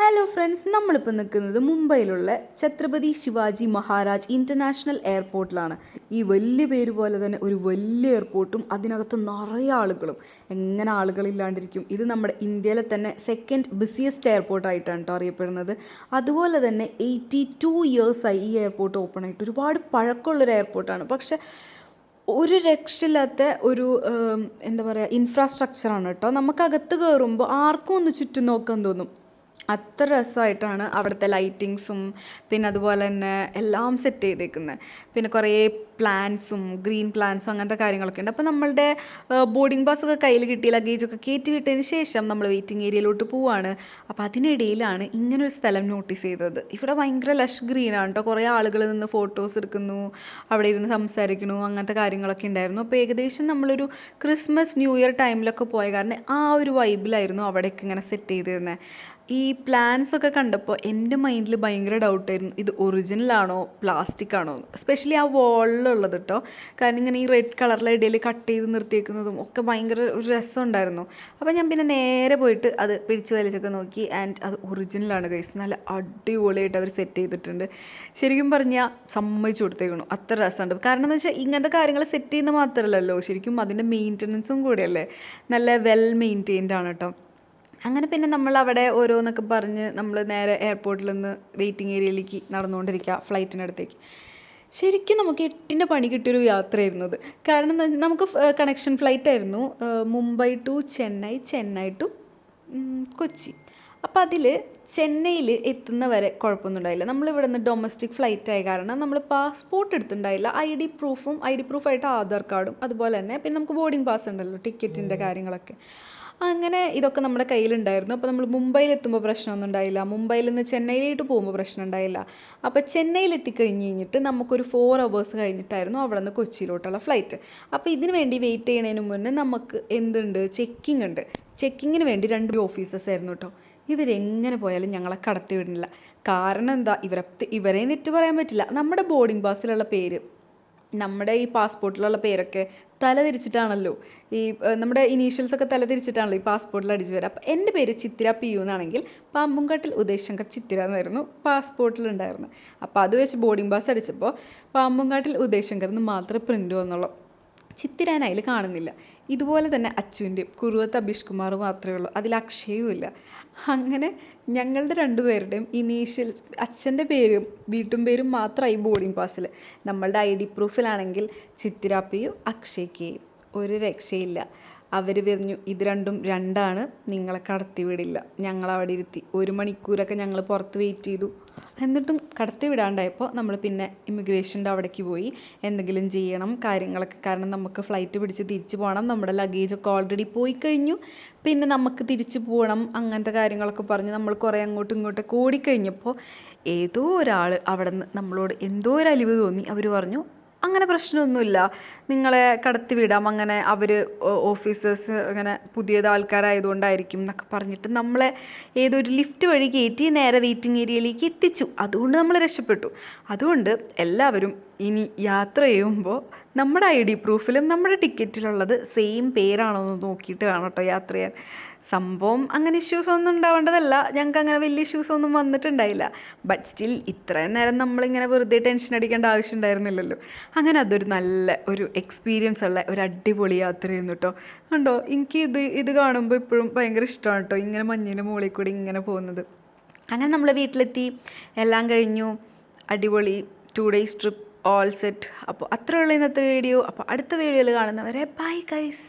Hello friends, നമ്മളിപ്പോൾ നിൽക്കുന്നത് മുംബൈയിലുള്ള Chhatrapati Shivaji Maharaj international എയർപോർട്ടിലാണ്. ഈ വലിയ പേര് പോലെ തന്നെ ഒരു വലിയ എയർപോർട്ടും അതിനകത്ത് നിറയെ ആളുകളും. എങ്ങനെ ആളുകളില്ലാണ്ടിരിക്കും? ഇത് നമ്മുടെ ഇന്ത്യയിലെ തന്നെ സെക്കൻഡ് ബിസിയസ്റ്റ് എയർപോർട്ടായിട്ടാണ് കേട്ടോ അറിയപ്പെടുന്നത്. അതുപോലെ തന്നെ 82 ഇയേഴ്സായി ഈ എയർപോർട്ട് ഓപ്പൺ ആയിട്ട്. ഒരുപാട് പഴക്കമുള്ളൊരു എയർപോർട്ടാണ്. പക്ഷേ ഒരു രക്ഷയില്ലാത്ത ഒരു എന്താ പറയുക, ഇൻഫ്രാസ്ട്രക്ചറാണ് കേട്ടോ. നമുക്കകത്ത് കയറുമ്പോൾ ആർക്കും ഒന്ന് ചുറ്റും നോക്കാൻ തോന്നും. അത്ര രസമായിട്ടാണ് അവിടുത്തെ ലൈറ്റിങ്സും പിന്നെ അതുപോലെ തന്നെ എല്ലാം സെറ്റ് ചെയ്തേക്കുന്നത്. പിന്നെ കുറേ പ്ലാന്റ്സും ഗ്രീൻ പ്ലാന്റ്സും അങ്ങനത്തെ കാര്യങ്ങളൊക്കെ ഉണ്ട്. അപ്പോൾ നമ്മളുടെ ബോർഡിംഗ് പാസ്സൊക്കെ കയ്യിൽ കിട്ടി, ലഗേജൊക്കെ കയറ്റി വിട്ടതിന് ശേഷം നമ്മൾ വെയിറ്റിംഗ് ഏരിയയിലോട്ട് പോവുകയാണ്. അപ്പോൾ അതിനിടയിലാണ് ഇങ്ങനൊരു സ്ഥലം നോട്ടീസ് ചെയ്തത്. ഇവിടെ ഭയങ്കര ലഷ് ഗ്രീനാണ് കേട്ടോ. കുറേ ആളുകൾ നിന്ന് ഫോട്ടോസ് എടുക്കുന്നു, അവിടെ ഇരുന്ന് സംസാരിക്കുന്നു, അങ്ങനത്തെ കാര്യങ്ങളൊക്കെ ഉണ്ടായിരുന്നു. അപ്പോൾ ഏകദേശം നമ്മളൊരു ക്രിസ്മസ് ന്യൂ ഇയർ ടൈമിലൊക്കെ പോയ കാരണം ആ ഒരു വൈബിലായിരുന്നു അവിടെയൊക്കെ ഇങ്ങനെ സെറ്റ് ചെയ്തിരുന്നത്. ഈ പ്ലാൻസ് ഒക്കെ കണ്ടപ്പോൾ എൻ്റെ മൈൻഡിൽ ഭയങ്കര ഡൗട്ടായിരുന്നു, ഇത് ഒറിജിനലാണോ പ്ലാസ്റ്റിക് ആണോ എന്ന്. എസ്പെഷ്യലി ആ വാളിലുള്ളത് കേട്ടോ. കാരണം ഇങ്ങനെ ഈ റെഡ് കളറിലെ ഇടയിൽ കട്ട് ചെയ്ത് നിർത്തിയേക്കുന്നതും ഒക്കെ ഭയങ്കര ഒരു രസമുണ്ടായിരുന്നു. അപ്പോൾ ഞാൻ പിന്നെ നേരെ പോയിട്ട് അത് പിടിച്ച് വലിച്ചൊക്കെ നോക്കി. ആൻഡ് അത് ഒറിജിനലാണ് ഗൈസ്. നല്ല അടിപൊളിയായിട്ട് അവർ സെറ്റ് ചെയ്തിട്ടുണ്ട്. ശരിക്കും പറഞ്ഞാൽ സമ്മതിച്ചു കൊടുത്തേക്കണു, അത്ര രസമുണ്ട്. കാരണം എന്ന് വെച്ചാൽ ഇങ്ങനത്തെ കാര്യങ്ങൾ സെറ്റ് ചെയ്യുന്നത് മാത്രമല്ലല്ലോ, ശരിക്കും അതിൻ്റെ മെയിൻ്റനൻസും കൂടെയല്ലേ. നല്ല വെൽ മെയിൻറ്റെയിൻഡ് ആണ് കേട്ടോ. അങ്ങനെ പിന്നെ നമ്മൾ അവിടെ ഓരോന്നൊക്കെ പറഞ്ഞ് നമ്മൾ നേരെ എയർപോർട്ടിൽ നിന്ന് വെയിറ്റിംഗ് ഏരിയയിലേക്ക് നടന്നുകൊണ്ടിരിക്കുക, ഫ്ലൈറ്റിനടുത്തേക്ക്. ശരിക്കും നമുക്ക് 8ൻ്റെ പണി കിട്ടിയൊരു യാത്രയായിരുന്നു അത്. കാരണം നമുക്ക് കണക്ഷൻ ഫ്ലൈറ്റ് ആയിരുന്നു, മുംബൈ ടു ചെന്നൈ, ചെന്നൈ ടു കൊച്ചി. അപ്പോൾ അതിൽ ചെന്നൈയിൽ എത്തുന്ന വരെ കുഴപ്പമൊന്നും ഉണ്ടായില്ല. നമ്മളിവിടെ നിന്ന് ഡൊമസ്റ്റിക് ഫ്ലൈറ്റ് ആയ കാരണം നമ്മൾ പാസ്പോർട്ട് എടുത്തിട്ടുണ്ടായില്ല. ഐ ഡി പ്രൂഫായിട്ട് ആധാർ കാർഡും അതുപോലെ തന്നെ പിന്നെ നമുക്ക് ബോർഡിംഗ് പാസ് ഉണ്ടല്ലോ, ടിക്കറ്റിൻ്റെ കാര്യങ്ങളൊക്കെ. അങ്ങനെ ഇതൊക്കെ നമ്മുടെ കയ്യിലുണ്ടായിരുന്നു. അപ്പോൾ നമ്മൾ മുംബൈയിലെത്തുമ്പോൾ പ്രശ്നമൊന്നും ഉണ്ടായില്ല, മുംബൈയിൽ നിന്ന് ചെന്നൈയിലേക്ക് പോകുമ്പോൾ പ്രശ്നം ഉണ്ടായില്ല. അപ്പോൾ ചെന്നൈയിലെത്തിക്കഴിഞ്ഞ് കഴിഞ്ഞിട്ട് നമുക്കൊരു 4 hours കഴിഞ്ഞിട്ടായിരുന്നു അവിടെ നിന്ന് കൊച്ചിയിലോട്ടുള്ള ഫ്ലൈറ്റ്. അപ്പോൾ ഇതിന് വേണ്ടി വെയിറ്റ് ചെയ്യുന്നതിന് മുന്നേ നമുക്ക് എന്തുണ്ട്, ചെക്കിംഗ് ഉണ്ട്. ചെക്കിങ്ങിന് വേണ്ടി 2 ഓഫീസേഴ്സ് ആയിരുന്നു കേട്ടോ. ഇവരെങ്ങനെ പോയാലും ഞങ്ങളെ കടത്തി വിടുന്നില്ല. കാരണം എന്താ, ഇവരെ നെറ്റ് പറയാൻ പറ്റില്ല. നമ്മുടെ ബോർഡിംഗ് പാസിലുള്ള പേര്, നമ്മുടെ ഈ പാസ്പോർട്ടിലുള്ള പേരൊക്കെ തല തിരിച്ചിട്ടാണല്ലോ, ഈ നമ്മുടെ ഇനീഷ്യൽസൊക്കെ തല തിരിച്ചിട്ടാണല്ലോ ഈ പാസ്പോർട്ടിൽ അടിച്ചു വരിക. അപ്പോൾ എൻ്റെ പേര് ചിത്തിര പി യു എന്നാണെങ്കിൽ പാമ്പുംകാട്ടിൽ ഉദയ് ശങ്കർ ചിത്തിര എന്നായിരുന്നു പാസ്പോർട്ടിലുണ്ടായിരുന്നത്. അപ്പോൾ അത് വെച്ച് ബോർഡിംഗ് പാസ് അടിച്ചപ്പോൾ പാമ്പുംകാട്ടിൽ ഉദയ് ശങ്കർ എന്ന് മാത്രമേ പ്രിൻ്റ് വന്നുള്ളൂ. ചിത്തിരാൻ അതിൽ കാണുന്നില്ല. ഇതുപോലെ തന്നെ അച്ചുവിൻ്റെയും കുറുവത്ത് അബീഷ് കുമാർ മാത്രമേ ഉള്ളൂ, അതിൽ അക്ഷയവും ഇല്ല. അങ്ങനെ ഞങ്ങളുടെ 2 പേരുടെയും ഇനീഷ്യൽ അച്ഛൻ്റെ പേരും വീട്ടും പേരും മാത്രമായി ബോർഡിംഗ് പാസ്സിൽ. നമ്മളുടെ ID പ്രൂഫിലാണെങ്കിൽ ചിത്തിരാപ്പിയും അക്ഷയ്ക്കയും ഒരു രക്ഷയില്ല. അവർ പറഞ്ഞു ഇത് രണ്ടും 2ആണ്, നിങ്ങളെ കടത്തി വിടില്ല. ഞങ്ങളവിടെ ഇരുത്തി 1 മണിക്കൂറൊക്കെ ഞങ്ങൾ പുറത്ത് വെയിറ്റ് ചെയ്തു. എന്നിട്ടും കടത്തി വിടാണ്ടായപ്പോൾ നമ്മൾ പിന്നെ ഇമിഗ്രേഷൻ്റെ അവിടേക്ക് പോയി എന്തെങ്കിലും ചെയ്യണം കാര്യങ്ങളൊക്കെ. കാരണം നമുക്ക് ഫ്ലൈറ്റ് പിടിച്ച് തിരിച്ച് പോകണം, നമ്മുടെ ലഗേജൊക്കെ ഓൾറെഡി പോയി കഴിഞ്ഞു, പിന്നെ നമുക്ക് തിരിച്ച് പോകണം, അങ്ങനത്തെ കാര്യങ്ങളൊക്കെ പറഞ്ഞ് നമ്മൾ കുറേ അങ്ങോട്ടും ഇങ്ങോട്ടൊക്കെ ഓടിക്കഴിഞ്ഞപ്പോൾ ഏതോ ഒരാൾ അവിടെ നിന്ന് നമ്മളോട് എന്തോ ഒരു അലിവ് തോന്നി. അവർ പറഞ്ഞു അങ്ങനെ പ്രശ്നമൊന്നുമില്ല, നിങ്ങളെ കടത്തി വിടാം, അങ്ങനെ അവർ ഓഫീസേഴ്സ് അങ്ങനെ പുതിയത് ആൾക്കാരായതുകൊണ്ടായിരിക്കും എന്നൊക്കെ പറഞ്ഞിട്ട് നമ്മളെ ഏതൊരു ലിഫ്റ്റ് വഴി കയറ്റി നേരെ വെയിറ്റിംഗ് ഏരിയയിലേക്ക് എത്തിച്ചു. അതുകൊണ്ട് നമ്മൾ രക്ഷപ്പെട്ടു. അതുകൊണ്ട് എല്ലാവരും ഇനി യാത്ര ചെയ്യുമ്പോൾ നമ്മുടെ ID പ്രൂഫിലും നമ്മുടെ ടിക്കറ്റിലുള്ളത് സെയിം പേരാണോ എന്ന് നോക്കിയിട്ട് വേണം കേട്ടോ യാത്ര ചെയ്യാൻ. സംഭവം അങ്ങനെ ഇഷ്യൂസ് ഒന്നും ഉണ്ടാവേണ്ടതല്ല, ഞങ്ങൾക്ക് അങ്ങനെ വലിയ ഇഷ്യൂസ് ഒന്നും വന്നിട്ടുണ്ടായില്ല. ബട്ട് സ്റ്റിൽ ഇത്രയും നേരം നമ്മളിങ്ങനെ വെറുതെ ടെൻഷൻ അടിക്കേണ്ട ആവശ്യം ഉണ്ടായിരുന്നില്ലല്ലോ. അങ്ങനെ അതൊരു നല്ല ഒരു എക്സ്പീരിയൻസ് ഉള്ള ഒരു അടിപൊളി യാത്രയായിരുന്നു കേട്ടോ. കണ്ടോ, എനിക്ക് ഇത് കാണുമ്പോൾ ഇപ്പോഴും ഭയങ്കര ഇഷ്ടമാണ് കേട്ടോ, ഇങ്ങനെ മഞ്ഞിൻ്റെ മുകളിൽ കൂടി ഇങ്ങനെ പോകുന്നത്. അങ്ങനെ നമ്മൾ വീട്ടിലെത്തി, എല്ലാം കഴിഞ്ഞു, അടിപൊളി 2 days ട്രിപ്പ് ഓൾ സെറ്റ്. അപ്പോൾ അത്രയുള്ള ഇന്നത്തെ വീഡിയോ. അപ്പോൾ അടുത്ത വീഡിയോയിൽ കാണുന്നവരെ ബൈ ഗൈസ്.